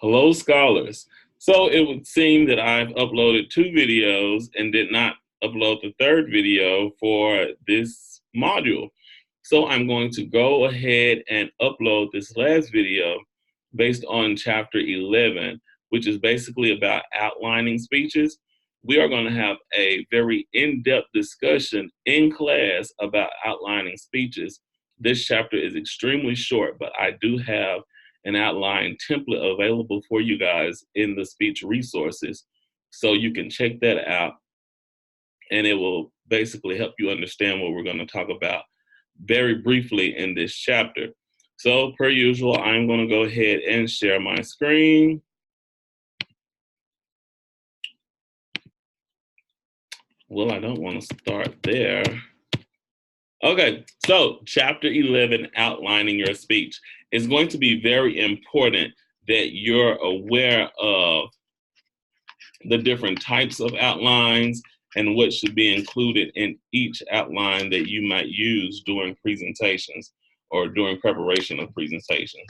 Hello, scholars. So it would seem that I've uploaded 2 videos and did not upload the third video for this module. So I'm going to go ahead and upload this last video based on chapter 11, which is basically about outlining speeches. We are going to have a very in-depth discussion in class about outlining speeches. This chapter is extremely short, but I do have an outline template available for you guys in the speech resources. So you can check that out and it will basically help you understand what we're going to talk about very briefly in this chapter. So per usual, I'm going to go ahead and share my screen. Well, I don't want to start there. Okay, so chapter 11, outlining your speech. It's going to be very important that you're aware of the different types of outlines and what should be included in each outline that you might use during presentations or during preparation of presentations.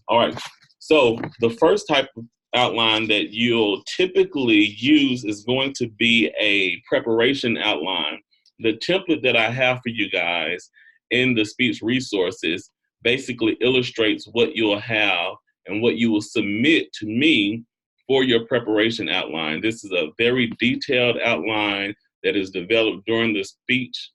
All right, so the first type of outline that you'll typically use is going to be a preparation outline. The template that I have for you guys in the speech resources basically illustrates what you'll have and what you will submit to me for your preparation outline. This is a very detailed outline that is developed during the speech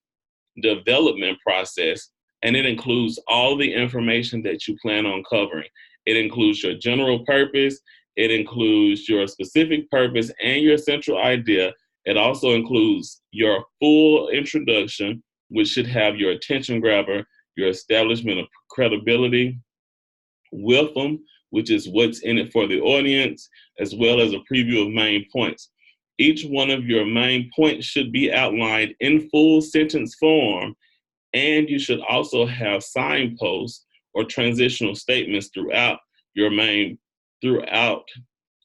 development process, and it includes all the information that you plan on covering. It includes your general purpose, it includes your specific purpose and your central idea. It also includes your full introduction, which should have your attention grabber, your establishment of credibility, with them, which is what's in it for the audience, as well as a preview of main points. Each one of your main points should be outlined in full sentence form, and you should also have signposts or transitional statements throughout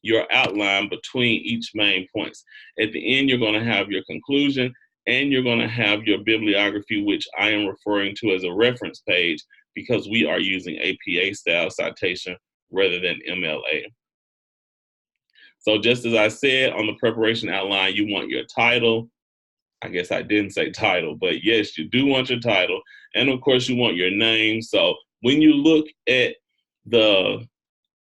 your outline between each main points. At the end, you're going to have your conclusion and you're going to have your bibliography, which I am referring to as a reference page because we are using APA style citation rather than MLA. So just as I said on the preparation outline, you want your title. I guess I didn't say title, but yes, you do want your title. And of course you want your name. So when you look at the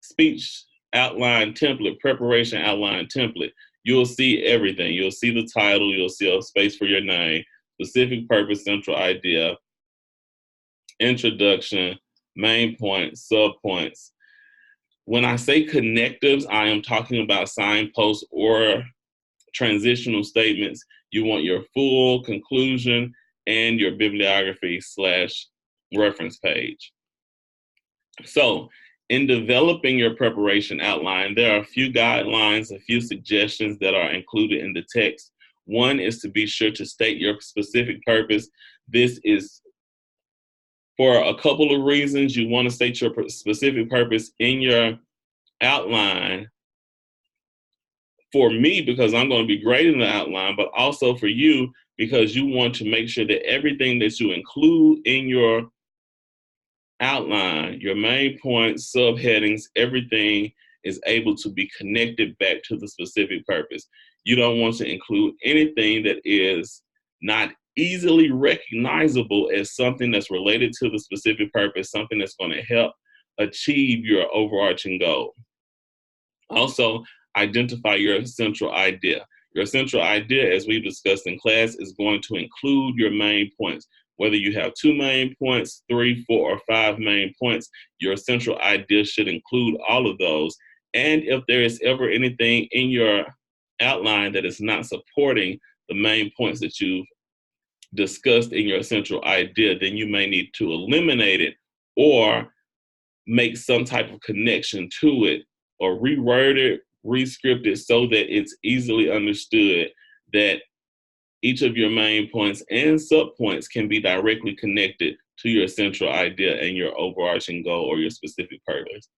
speech outline template, preparation outline template, you'll see everything. You'll see the title, you'll see a space for your name, specific purpose, central idea, introduction, main points, subpoints. When I say connectives, I am talking about signposts or transitional statements. You want your full conclusion and your bibliography / reference page. So in developing your preparation outline, there are a few guidelines, a few suggestions that are included in the text. One is to be sure to state your specific purpose. This is for a couple of reasons. You want to state your specific purpose in your outline. For me, because I'm going to be grading the outline, but also for you, because you want to make sure that everything that you include in your outline, your main points, subheadings, everything is able to be connected back to the specific purpose. You don't want to include anything that is not easily recognizable as something that's related to the specific purpose, something that's going to help achieve your overarching goal. Also, identify your central idea. Your central idea, as we've discussed in class, is going to include your main points. Whether you have 2 main points, 3, 4, or 5 main points, your central idea should include all of those. And if there is ever anything in your outline that is not supporting the main points that you've discussed in your central idea, then you may need to eliminate it or make some type of connection to it, or reword it, rescript it so that it's easily understood that each of your main points and subpoints can be directly connected to your central idea and your overarching goal or your specific purpose.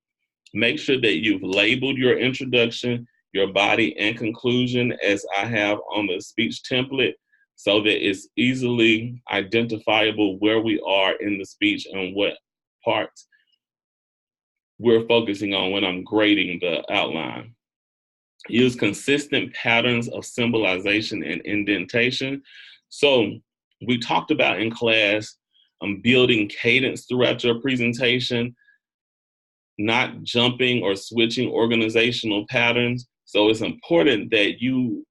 Make sure that you've labeled your introduction, your body, and conclusion as I have on the speech template so that it's easily identifiable where we are in the speech and what parts we're focusing on when I'm grading the outline. Use consistent patterns of symbolization and indentation. So we talked about in class building cadence throughout your presentation, not jumping or switching organizational patterns. So it's important that you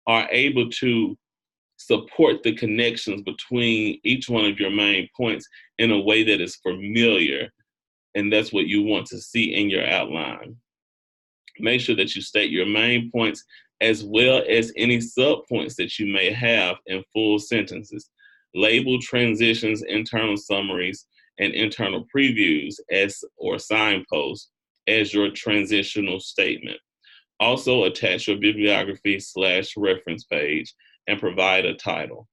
are able to support the connections between each one of your main points in a way that is familiar. And that's what you want to see in your outline. Make sure that you state your main points as well as any subpoints that you may have in full sentences. Label transitions, internal summaries, and internal previews or signposts as your transitional statement. Also attach your bibliography/reference page and provide a title.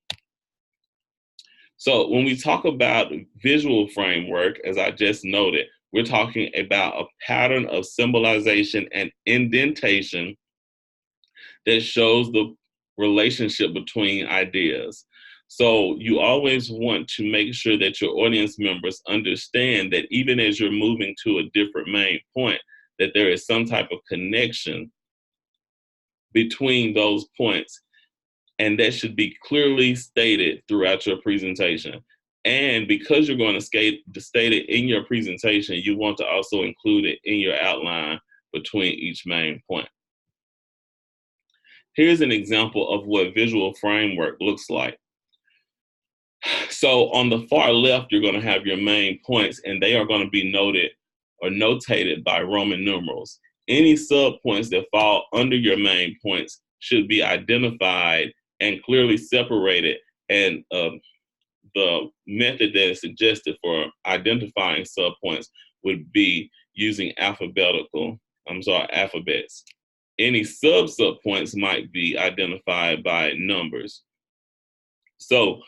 So when we talk about visual framework, as I just noted, we're talking about a pattern of symbolization and indentation that shows the relationship between ideas. So you always want to make sure that your audience members understand that even as you're moving to a different main point, that there is some type of connection between those points. And that should be clearly stated throughout your presentation. And because you're going to state it in your presentation, you want to also include it in your outline between each main point. Here's an example of what visual framework looks like. So on the far left, you're going to have your main points, and they are going to be noted or notated by Roman numerals. Any subpoints that fall under your main points should be identified and clearly separated. And the method that is suggested for identifying subpoints would be using alphabets. Any subpoints might be identified by numbers. So,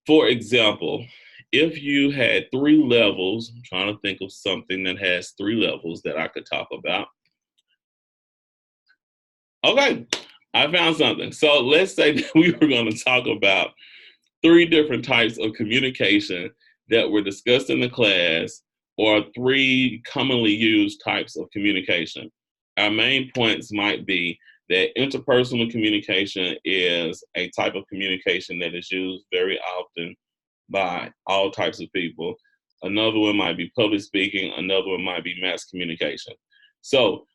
for example, if you had 3 levels, I'm trying to think of something that has 3 levels that I could talk about. Okay, I found something. So let's say that we were going to talk about 3 different types of communication that were discussed in the class, or 3 commonly used types of communication. Our main points might be that interpersonal communication is a type of communication that is used very often by all types of people. Another one might be public speaking. Another one might be mass communication. So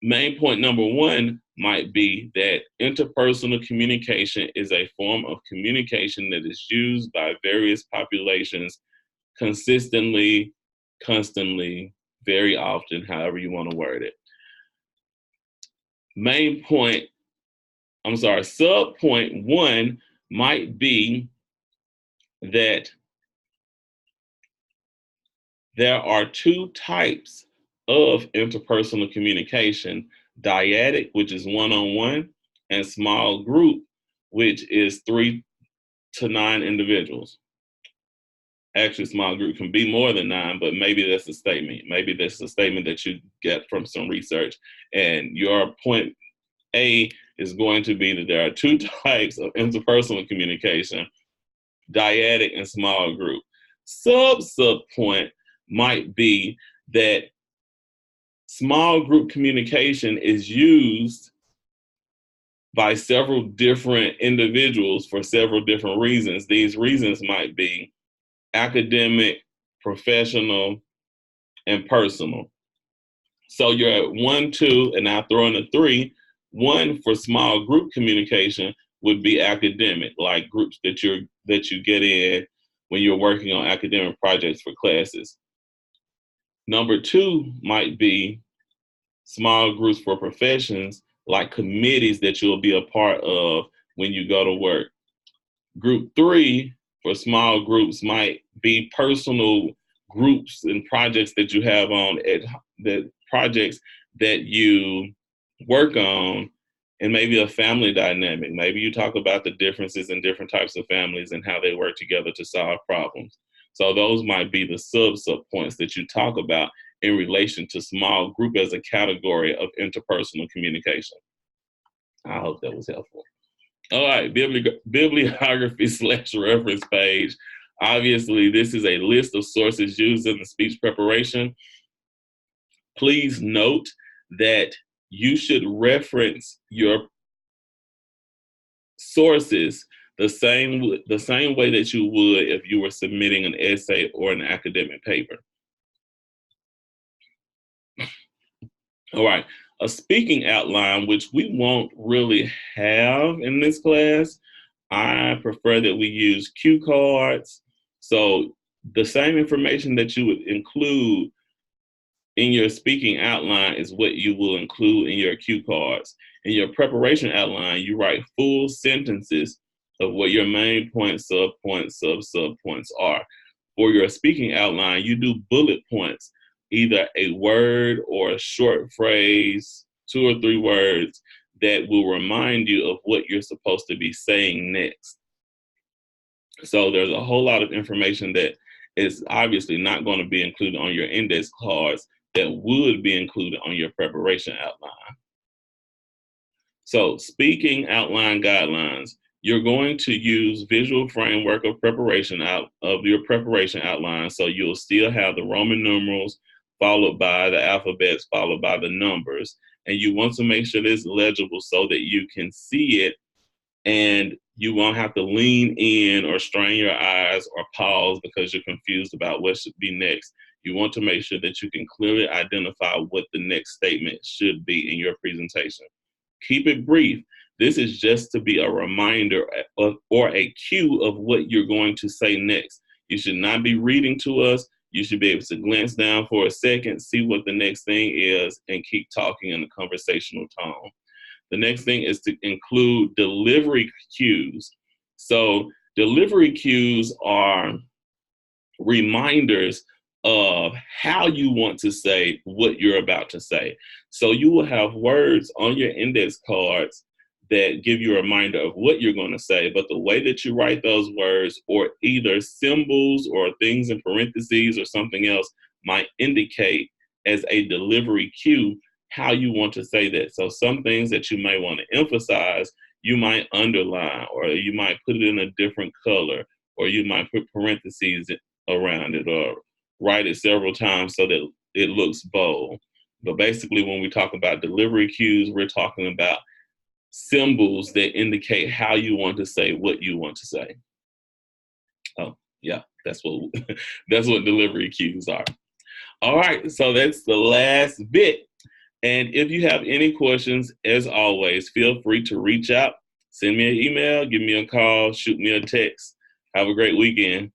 main point number 1 might be that interpersonal communication is a form of communication that is used by various populations consistently, constantly, very often, however you want to word it. Subpoint 1 might be that there are 2 types of interpersonal communication: dyadic, which is one-on-one, and small group, which is 3 to 9 individuals. Actually, small group can be more than 9, but maybe that's a statement. Maybe that's a statement that you get from some research. And your point A is going to be that there are 2 types of interpersonal communication: dyadic and small group. Subpoint might be that small group communication is used by several different individuals for several different reasons. These reasons might be academic, professional, and personal. So you're at 1, 2, and now throw in a 3. 1 for small group communication would be academic, like groups that you get in when you're working on academic projects for classes. Number 2 might be small groups for professions, like committees that you'll be a part of when you go to work. Group 3 for small groups might be personal groups and projects that you have on the projects that you work on, and maybe a family dynamic. Maybe you talk about the differences in different types of families and how they work together to solve problems. So those might be the subpoints that you talk about in relation to small group as a category of interpersonal communication. I hope that was helpful. All right, bibliography/reference page. Obviously, this is a list of sources used in the speech preparation. Please note that you should reference your sources the same way that you would if you were submitting an essay or an academic paper. All right, a speaking outline, which we won't really have in this class. I prefer that we use cue cards. So the same information that you would include in your speaking outline is what you will include in your cue cards. In your preparation outline, you write full sentences of what your main points, subpoints, subpoints are. For your speaking outline, you do bullet points, either a word or a short phrase, 2 or 3 words that will remind you of what you're supposed to be saying next. So there's a whole lot of information that is obviously not going to be included on your index cards that would be included on your preparation outline. So speaking outline guidelines, you're going to use visual framework of your preparation outline. So you'll still have the Roman numerals followed by the alphabets, followed by the numbers. And you want to make sure it's legible so that you can see it and you won't have to lean in or strain your eyes or pause because you're confused about what should be next. You want to make sure that you can clearly identify what the next statement should be in your presentation. Keep it brief. This is just to be a reminder or a cue of what you're going to say next. You should not be reading to us. You should be able to glance down for a second, see what the next thing is, and keep talking in a conversational tone. The next thing is to include delivery cues. So delivery cues are reminders of how you want to say what you're about to say. So you will have words on your index cards that give you a reminder of what you're going to say, but the way that you write those words, or either symbols or things in parentheses or something else, might indicate as a delivery cue how you want to say that. So some things that you may want to emphasize, you might underline, or you might put it in a different color, or you might put parentheses around it, or write it several times so that it looks bold. But basically, when we talk about delivery cues, we're talking about symbols that indicate how you want to say what you want to say. Oh, yeah, that's what that's what delivery cues are. All right, so that's the last bit. And if you have any questions, as always, feel free to reach out, send me an email, give me a call, shoot me a text. Have a great weekend.